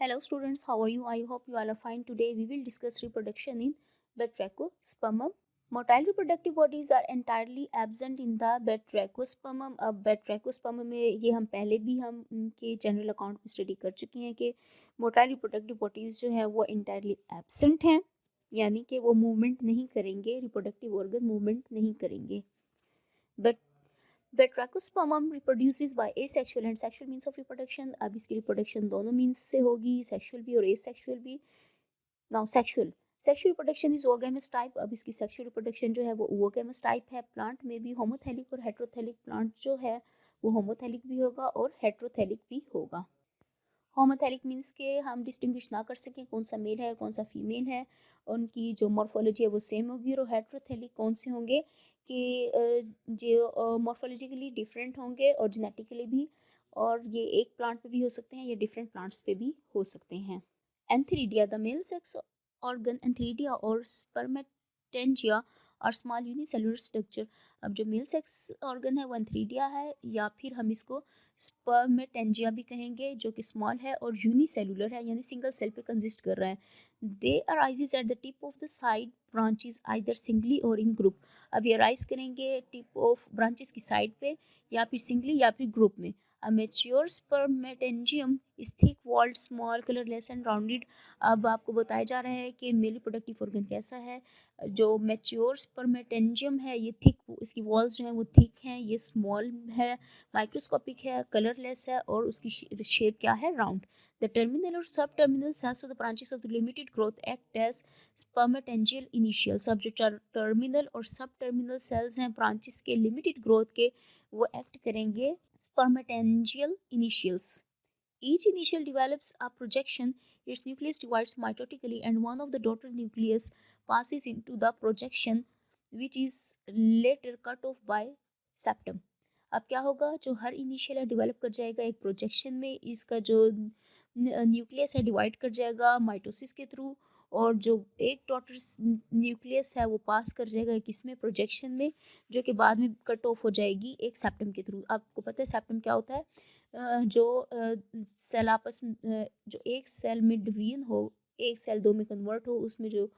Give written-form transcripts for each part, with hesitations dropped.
Hello students, how are you? I hope you all are fine. Today we will discuss reproduction in Batrachospermum. Motile reproductive bodies are entirely absent in the Batrachospermum. अब Batrachospermum में ये हम पहले भी हम इनके general account में study कर चुके हैं कि मोटाइल रिप्रोडक्टिव बॉडीज़ जो है वो इंटायरली एब्सेंट हैं, यानी कि वो मूवमेंट नहीं करेंगे, रिप्रोडक्टिव ऑर्गन मूवमेंट नहीं करेंगे. But Batrachospermum reproduces by asexual and sexual means of reproduction. अब इसकी रिप्रोडक्शन दोनों मीन्स से होगी, सेक्सुअल भी और एसेक्सुअल भी. Now sexual reproduction is oogamous type. अब इसकी सेक्सुअल रिप्रोडक्शन जो है वो ओगेमस टाइप है. प्लांट में भी होमोथैलिक और हेट्रोथैलिक प्लांट जो है वो होमोथैलिक भी होगा और हेट्रोथैलिक भी होगा. होमोथैलिक मीन्स के हम डिस्टिंग्विश ना कर सकें कौन सा मेल है और कौन सा फीमेल है, उनकी जो मॉर्फोलॉजी है वो सेम होगी. और हेट्रोथैलिक कौन से होंगे कि जो मॉर्फोलॉजिकली डिफरेंट होंगे और जेनेटिकली भी, और ये एक प्लांट पे भी हो सकते हैं या डिफरेंट प्लांट्स पे भी हो सकते हैं. एंथीरिडिया, द मेल सेक्स ऑर्गन एंथीरिडिया और स्पर्मेटेंजिया और स्मॉल यूनिसेलुलर स्ट्रक्चर. अब जो मेल सेक्स ऑर्गन है वो एंथीरिडिया है, या फिर हम इसको स्पर्मेटेंजिया भी कहेंगे, जो कि स्मॉल है और यूनिसेलुलर है, यानी सिंगल सेल पे कंसिस्ट कर रहा है. They arises at the tip of the side branches either singly or in group. अब ये अराइज करेंगे टिप ऑफ ब्रांचेस की साइड पे या फिर सिंगली या फिर ग्रुप में. A mature spermatangium is thick walled, small, colorless and rounded. अब आपको बताया जा रहा है कि मेल रिप्रोडक्टिव ऑर्गन कैसा है. जो मैच्योर स्पर्मेटेंजियम है ये थिक, इसकी वॉल्स जो हैं वो थिक हैं, ये स्मॉल है, माइक्रोस्कोपिक है, कलरलेस है और उसकी शेप क्या है, round. The terminal or subterminal cells of the branches of the limited growth act as spermatangial initials. अब जो टर्मिनल और सबटर्मिनल सेल्स हैं ब्रांचेस के लिमिटेड ग्रोथ के, वो एक्ट करेंगे spermatangial initials. Each initial develops a projection. Its nucleus divides mitotically and one of the daughter nucleus passes into the projection which is later cut off by septum. अब क्या होगा, जो her initial है develop कर जाएगा एक projection में, इसका जो न्यूक्लियस है डिवाइड कर जाएगा माइटोसिस के थ्रू, और जो एक डॉटर न्यूक्लियस है वो पास कर जाएगा किसमें, प्रोजेक्शन में, जो कि बाद में कट ऑफ हो जाएगी एक सेप्टम के थ्रू. आपको पता है सेप्टम क्या होता है, जो सेल आपस जो एक सेल में डिवीजन हो, एक सेल दो में कन्वर्ट हो, उसमें जो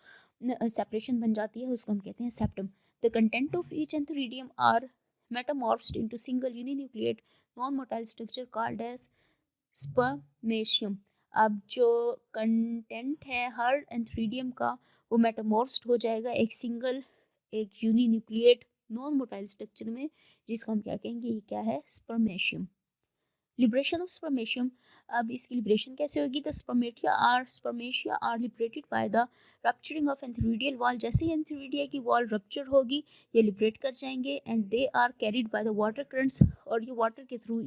सेपरेशन बन जाती है उसको हम कहते हैं septum. The content of each antheridium are metamorphosed into single uninucleate non motile structure called as spermatium. अब जो कंटेंट है हर एंथीरिडियम का वो मेटामॉर्फ्ड हो जाएगा एक सिंगल, एक यूनिन्यूक्लिएट नॉन मोटाइल स्ट्रक्चर में, जिसको हम क्या कहेंगे, ये क्या है, स्पर्मेशियम. Liberation of spermatium. अब इसकी लिबरेशन कैसे होगी, the spermatia are liberated by the rupturing of antheridial wall. जैसे ही एंथीरिडिया की वॉल रप्चर होगी ये लिबरेट कर जाएंगे and they are carried by the water currents, और ये वाटर के थ्रू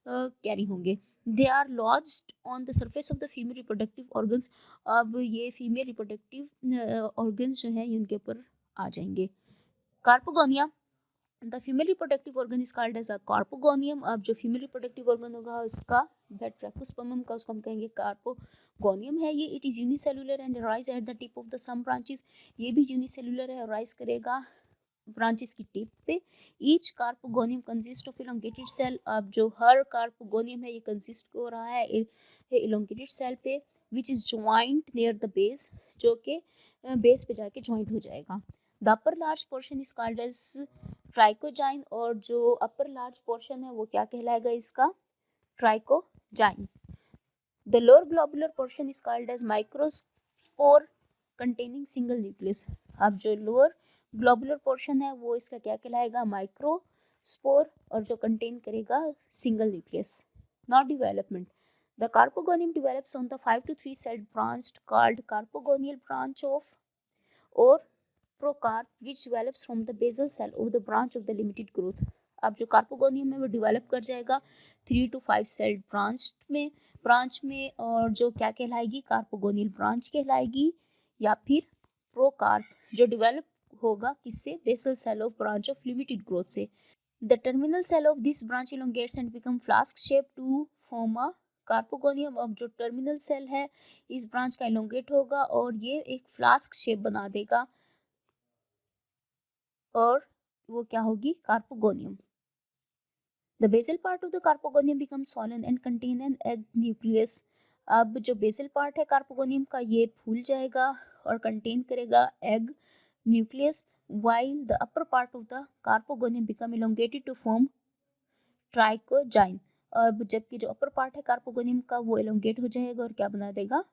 कैरी होंगे. They are lodged on the surface of the female reproductive organs. अब ये फीमेल रिप्रोडक्टिव ऑर्गन्स जो हैं उनके ऊपर आ जाएंगे. Carpogonia, the female reproductive organ is called as a carpogonium. अब जो फीमेल रिप्रोडक्टिव ऑर्गन होगा उसका बैट्रैकोस्पर्मम का, उसको हम कहेंगे कार्पोगोनियम है. ये it is unicellular and rise at the tip of the some branches. ये भी यूनिसेलुलर है और राइज करेगा ब्रांचेस की टिप पे. Each carpogonium consist of elongated cell. अब जो हर कार्पोगोनियम है ये कंसिस्ट हो रहा है इलोंगेटेड सेल पे, which is joint near the base, जो कि बेस पे जाके ज्वाइंट हो जाएगा. The upper large portion is called as trichogyne, और जो अपर लार्ज पोर्शन है वो क्या कहलाएगा, इसका trichogyne. The lower globular portion is called as microspore containing single nucleus. अब जो लोअर ग्लोबुलर पोर्शन है वो इसका क्या कहलाएगा, माइक्रोस्पोर, और जो कंटेन करेगा single nucleus. Now development. The carpogonium develops on the 5 to 3 celled branch called carpogonial branch of or procarp which develops from the basal cell of the branch of the limited growth. अब जो carpogonium है वो develop कर जाएगा 3 to 5 sailed branch में, और जो क्या कहलाएगी, कार्पोगोनियल ब्रांच कहलाएगी, या फिर प्रोकार्प जो डेवलप होगा किससे, basal cell of branch of limited growth से. The terminal cell of this branch elongates and become flask shape to form a carpogonium. अब जो टर्मिनल सेल है इस ब्रांच का इलोंगेट होगा और ये एक फ्लास्क शेप बना देगा, और वो क्या होगी, carpogonium. The basal part of the carpogonium becomes swollen and contain an egg nucleus. अब जो बेसल पार्ट है कार्पोगोनियम का ये फूल जाएगा और कंटेन करेगा egg nucleus, while the upper part of the carpogonium become elongated to form ट्राइकोजाइन। अब जबकि जो अपर पार्ट है कार्पोगोनियम का वो एलोंगेट हो जाएगा और क्या बना देगा,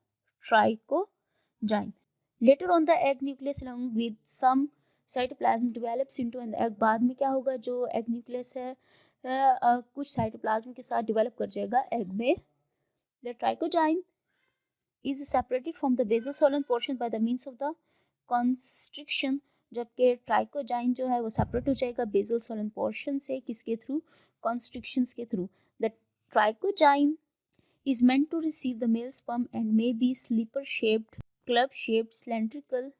trichogyne. Later on the egg nucleus along with some cytoplasm develops into an egg। बाद में क्या होगा, जो एग न्यूक्लियस है कुछ साइटोप्लाज्म के साथ डेवलप कर जाएगा एग में। The trichogyne is separated from the basal solan portion by the means of the constriction। जबकि ट्राइकोजाइन जो है वो सेपरेट हो जाएगा बेसल सोलन पोर्शन से, किसके थ्रू, कॉन्स्ट्रिक्शंस के through. The trichogyne is meant to receive the male sperm and may be slipper shaped, club shaped, cylindrical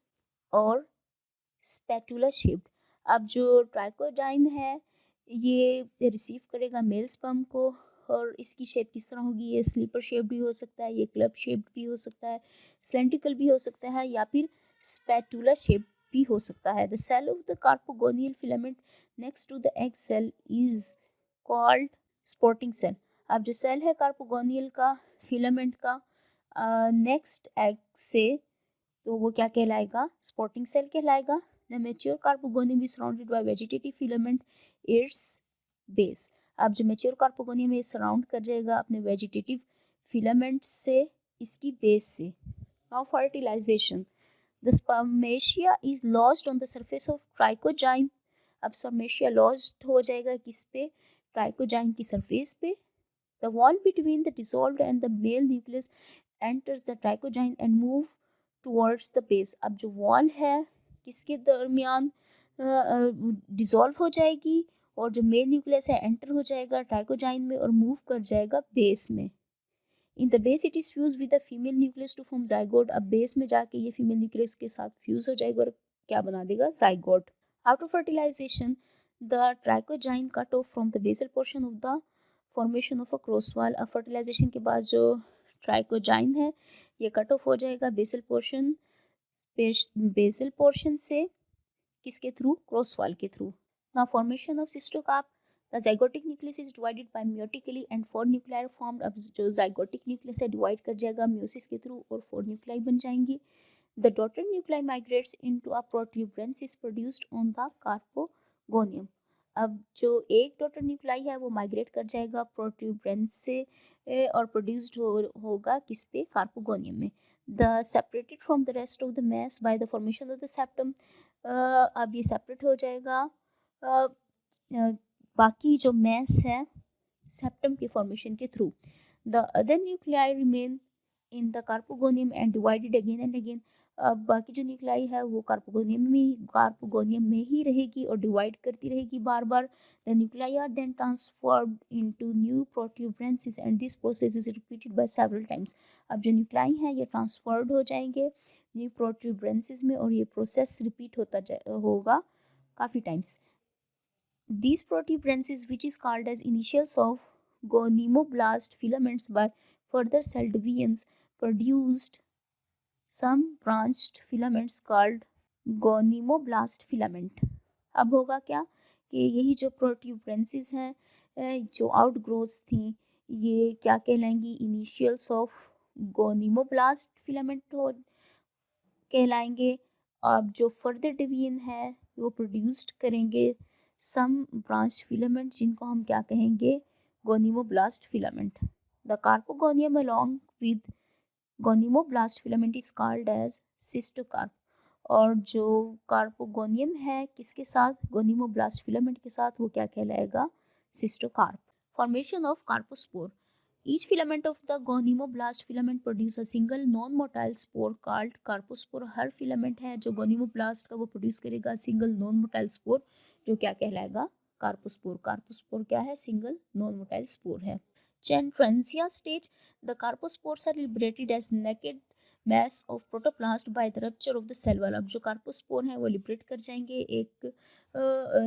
और spatula shaped। अब जो ट्राइकोजाइन है ये रिसीव करेगा मेल स्पर्म को और इसकी शेप किस तरह होगी, ये स्लीपर शेप भी हो सकता है, ये क्लब शेप भी हो सकता है, सिलेंड्रिकल भी हो सकता है या फिर स्पैटुला शेप भी हो सकता है। The cell of the carpogonial filament next to the egg cell is called supporting cell. अब जो सेल है कार्पोगोनियल का फिलामेंट का नेक्स्ट एग से, तो वो क्या कहलाएगा, स्पोर्टिंग सेल कहलाएगा। The mature carpogonium is surrounded by vegetative filament it's base. अब जो मैच्योर कार्पोगोनियम है सराउंड कर जाएगा अपने वेजिटेटिव फिलामेंट से, इसकी बेस से। Now fertilization, the spermatia is lodged on the surface of trichogyne. अब स्पर्मेशिया लॉज्ड हो जाएगा किस पे, ट्राइकोजाइन की सरफेस पे। The wall between the dissolved and the male nucleus enters the trichogyne and move towards the base. अब जो wall है किसके दरमियान डिसॉल्व हो जाएगी और जो मेल न्यूक्लियस है एंटर हो जाएगा ट्राइकोजाइन में और मूव कर जाएगा बेस में। In the base it is fuse with the female nucleus to form zygote. अब बेस में जाके ये फीमेल न्यूक्लियस के साथ फ्यूज हो जाएगा और क्या बना देगा, zygote. After fertilization the trichogyne cut off from the basal portion of the formation of a cross wall. अब फर्टिलाइजेशन के बाद जो ट्राइकोजाइन है ये कट ऑफ हो जाएगा बेसल पोर्शन से, किसके थ्रू, क्रॉस वॉल के through. Now formation of cystocarp, the zygotic nucleus is divided by meiotically and 4 nuclei are formed. अब जो जाइगोटिक न्यूक्लियस है डिवाइड कर जाएगा म्योसिस के थ्रू और 4 न्यूक्लियाई बन जाएंगी। The daughter nuclei migrates into a protuberance produced on the carpogonium. अब जो एक डॉटर न्यूक्लियाई है वो माइग्रेट कर जाएगा प्रोट्यूबरेंस से और प्रोड्यूस्ड होगा किस पे, कार्पोगोनियम में। The separated from the rest of the mass by the formation of the septum. अब ये सेपरेट हो जाएगा बाकी जो मैस है सेप्टम के फॉर्मेशन के through. The other nuclei remain in the carpogonium and divided again and again. अब बाकी जो न्यूक्लियाई है वो कार्पोगोनियम में ही रहेगी और डिवाइड करती रहेगी बार बार। The nuclei are then transformed into new protuberances and this process is repeated by several times. अब जो न्यूक्लियाई हैं ये ट्रांसफर्ड हो जाएंगे न्यू प्रोट्यूबरेंसेस में और ये प्रोसेस रिपीट होगा काफ़ी times. These protuberances, which is called as initials of gonimoblast filaments by further cell divisions, produced some branched filaments called gonimoblast filament। अब होगा क्या कि यही जो प्रोट्यूबरेंसेस हैं जो आउटग्रोथ्स थी ये क्या कहलाएंगी, इनिशियल्स ऑफ गोनिमोब्लास्ट फिलामेंट कहलाएंगे। अब जो फर्दर डिवीजन है वो प्रोड्यूस्ड करेंगे सम ब्रांच फिलामेंट जिनको हम क्या कहेंगे, gonimoblast filament. The carpogonium along with gonimoblast filament is called as cystocarp. और जो कार्पोगोनियम है किसके साथ, गोनिमोब्लास्ट फिलामेंट के साथ, वो क्या कहलाएगा, cystocarp. Formation of carpospore, each filament of the gonimoblast filament produce a single non motile spore called carpospore. हर फिलामेंट है जो गोनिमोब्लास्ट का वो प्रोड्यूस करेगा सिंगल नॉन मोटाइल स्पोर जो क्या कहलाएगा, कार्पोस्पोर। कार्पोस्पोर क्या है, सिंगल नॉन मोटाइल स्पोर है। Chantransia stage, the carpospores are liberated as naked mass of protoplast by the rupture of the cell wall। अब जो कार्पोस्पोर हैं वो लिबरेट कर जाएंगे एक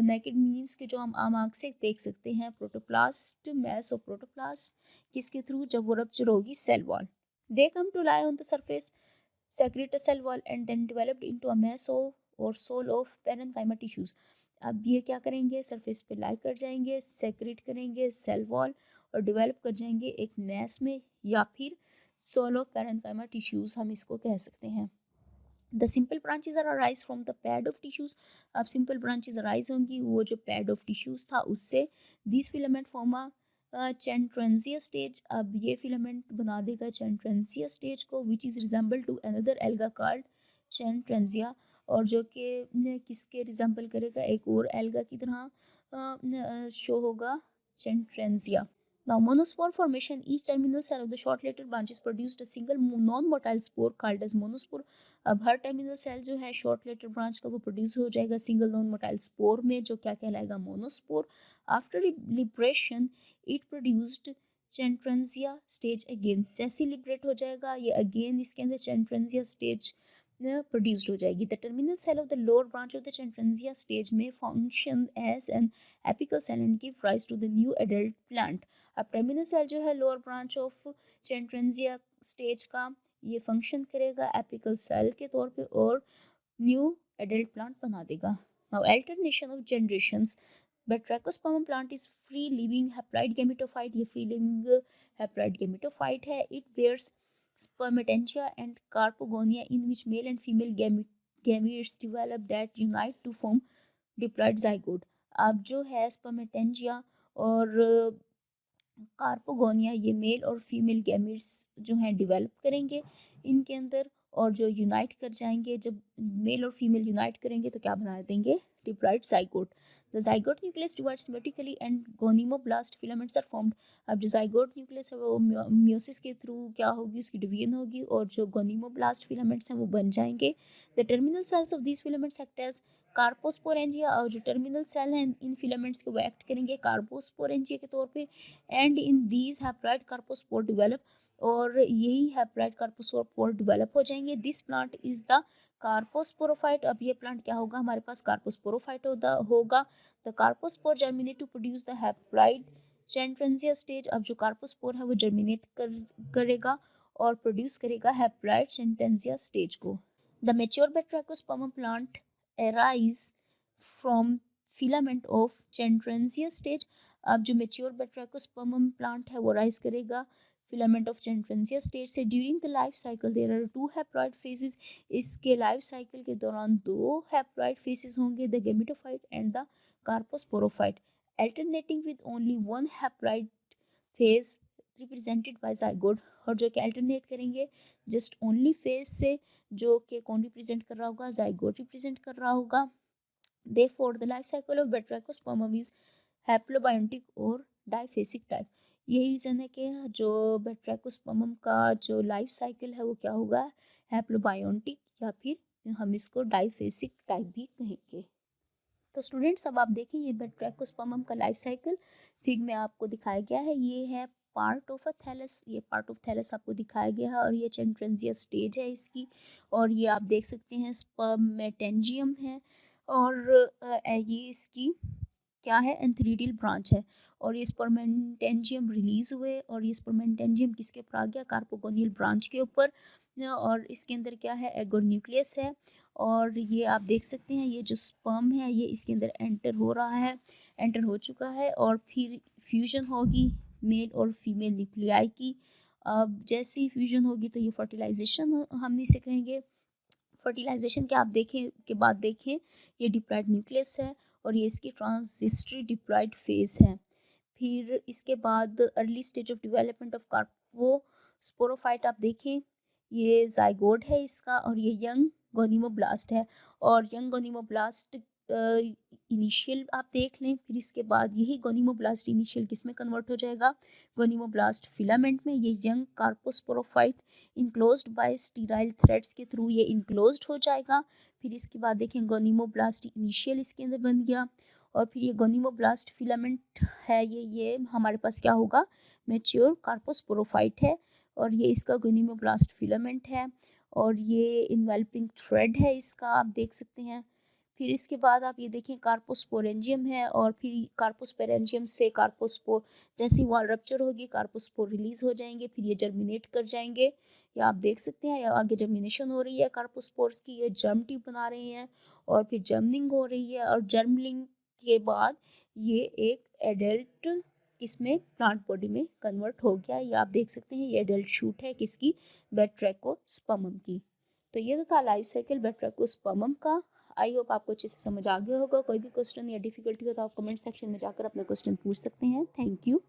नेकेड मीन्स के जो हम आम आँख से देख सकते हैं प्रोटोप्लास्ट, मैस ऑफ प्रोटोप्लास्ट, किसके थ्रू, जब वो रप्चर होगी cell wall. They come to lie on the surface secrete a cell wall and then developed into a mass of or soul of parenchyma tissues। अब ये क्या करेंगे, surface पे लाई कर जाएंगे, सेक्रेट करेंगे सेल वॉल और डेवलप कर जाएंगे एक मैस में या फिर सोलो पैरेन्काइमा टिश्यूज हम इसको कह सकते हैं। The simple branches are arise from the pad of tissues. अब सिंपल ब्रांचेज अराइज होंगी वो जो पैड ऑफ टिश्यूज था उससे। This filament form a chantransia stage. अब ये फिलामेंट बना देगा चैंट्रेंसिया स्टेज को which is resemble to another alga called chantransia, और जो कि किसके रिजेंबल करेगा, एक और एल्गा की तरह शो होगा, चैंट्रेंसिया। Now, monospore formation, each terminal cell of the short-letter branches produced a single non-motile spore called as monospore. अब हर टर्मिनल सेल जो है शॉर्ट लेटर ब्रांच का वो प्रोड्यूस हो जाएगा सिंगल नॉन मोटाइल स्पोर में, जो क्या कहलाएगा, monospore. After liberation it produced chantransia stage again. जैसे लिब्रेट हो जाएगा ये अगेन इसके अंदर चैंट्रेंसिया स्टेज प्रोड्यूस्ड हो जाएगी। The terminal cell of the lower branch of the chantransia stage में function as an apical cell and give rise to the new adult plant. अब टर्मिनल सेल जो है lower branch of chantransia stage का ये function करेगा apical cell के तौर पे और न्यू एडल्ट प्लांट बना देगा। Now alternation of generations, Batrachospermum plant is free living haploid gametophyte। ये फ्री लिविंग हैप्लॉइड गेमेटोफाइट है। It bears spermatangia and carpogonia in which male and female gametes develop that unite to form diploid zygote। अब जो है spermatangia और carpogonia ये mail और female gametes जो हैं डिवेलप करेंगे इनके अंदर, और जो यूनाइट कर जाएंगे, जब मेल और फीमेल यूनाइट करेंगे तो क्या बना देंगे, diploid zygote. The zygote nucleus divides vertically and gonimoblast filaments are formed. अब जो जाइगोट न्यूक्लियस है वो म्योसिस के थ्रू क्या होगी, उसकी डिवीजन होगी और जो गोनिमोब्लास्ट फिलामेंट्स हैं वो बन जाएंगे। The terminal cells of these filaments act as carposporangia, और जो टर्मिनल सेल हैं इन फिलामेंट्स के वो एक्ट करेंगे कार्पोस्पोरेंजिया के तौर पे। And in these haploid carpospore develop, और यही हैप्लॉइड कार्पोस्पोर डेवलप हो जाएंगे। This plant is the carposporophyte. अब ये प्लांट क्या होगा, हमारे पास कार्पोस्पोरोफाइट होगा। The carpospore germinate to produce the haploid chantransia stage. अब जो कार्पोस्पोर है वो जर्मिनेट करेगा और प्रोड्यूस करेगा हैप्लॉइड चैंट्रेंसिया स्टेज को। The mature Batrachospermum plant arise from filament of Chantransia stage। अब जो मेच्योर Batrachospermum प्लांट है वो राइज करेगा फिलामेंट ऑफ Chantransia स्टेज से। During the life cycle there are 2 haploid phases. इसके लाइफ साइकिल के दौरान 2 हैप्लॉइड फेजेस होंगे, the gametophyte and the carposporophyte, alternating with only 1 haploid phase represented by zygote. और जो कि अल्टरनेट करेंगे जस्ट ओनली फेज से, जो कि कौन रिप्रेजेंट कर रहा होगा, जाइगोट रिप्रेजेंट कर रहा होगा। Therefore, the life cycle of Batrachospermum is हैप्लोबायोटिक और डाइफेसिक टाइप। यही रीज़न है कि जो Batrachospermum का जो लाइफ साइकिल है वो क्या होगा, हैप्लोबायोटिक या फिर हम इसको डाइफेसिक टाइप भी कहेंगे। तो स्टूडेंट्स अब आप देखें ये Batrachospermum का लाइफ साइकिल फिग में आपको दिखाया गया है। ये है पार्ट ऑफ अ थैलस, ये पार्ट ऑफ थैलस आपको दिखाया गया है और ये चैंट्रेंसिया स्टेज है इसकी, और ये आप देख सकते हैं स्पर्मेटेंजियम है, और ये इसकी क्या है, एंथ्रीडियल ब्रांच है। और ये स्पर्मेंटेंजियम रिलीज हुए और ये स्पर्मेंटेंजियम किसके ऊपर आ गया, कार्पोगोनियल ब्रांच के ऊपर, और इसके अंदर क्या है, एगो न्यूक्लियस है। और ये आप देख सकते हैं ये जो स्पर्म है ये इसके अंदर एंटर हो रहा है, एंटर हो चुका है, और फिर फ्यूजन होगी मेल और फीमेल न्यूक्लियाई की। अब जैसे ही फ्यूजन होगी तो ये फर्टिलाइजेशन हम इसे कहेंगे। फर्टिलाइजेशन के आप देखें के बाद देखें ये डिप्लॉइड न्यूक्लियस है और ये इसकी ट्रांजिस्टरी डिप्लॉइड फेज है। फिर इसके बाद early stage of development of carposporophyte आप देखें ये जाइगोट है इसका, और ये यंग गोनिमोब्लास्ट है, और यंग गोनिमोब्लास्ट इनिशियल आप देख लें। फिर इसके बाद यही गोनिमोब्लास्ट इनिशियल किस में कन्वर्ट हो जाएगा, गोनिमोब्लास्ट फिलामेंट में। ये young carposporophyte enclosed bye sterile threads के थ्रू ये इनक्लोज्ड हो जाएगा। फिर इसके बाद देखें गोनिमोब्लास्ट इनिशियल इसके अंदर बन गया, और फिर ये गोनिमोब्लास्ट फिलामेंट है, ये हमारे पास क्या होगा, मैच्योर कार्पोस्पोरोफाइट है, और ये इसका गोनिमोब्लास्ट फिलामेंट है, और ये इन्वेल्पिंग थ्रेड है इसका आप देख सकते हैं। फिर इसके बाद आप ये देखें कार्पोस्पोरेंजियम है, और फिर कार्पोस्पोरेंजियम से कार्पोस्पोर जैसी वॉल रप्चर होगी कार्पोस्पोर रिलीज हो जाएंगे, फिर ये जर्मिनेट कर जाएंगे। ये आप देख सकते हैं आगे जर्मिनेशन हो रही है कार्पोस्पोर्स की, ये जर्म ट्यूब बना रहे हैं, और फिर जर्मनिंग हो रही है, और जर्मलिंग के बाद ये एक एडल्ट किसमें, प्लांट बॉडी में कन्वर्ट हो गया। ये आप देख सकते हैं, ये एडल्ट शूट है किसकी, बैट्रैकोस्पर्मम की। तो ये तो था लाइफ साइकिल बैट्रैकोस्पर्मम का। आई होप आपको अच्छे से समझ आ गया होगा। कोई भी क्वेश्चन या डिफिकल्टी हो तो आप कमेंट सेक्शन में जाकर अपना क्वेश्चन पूछ सकते हैं। Thank you.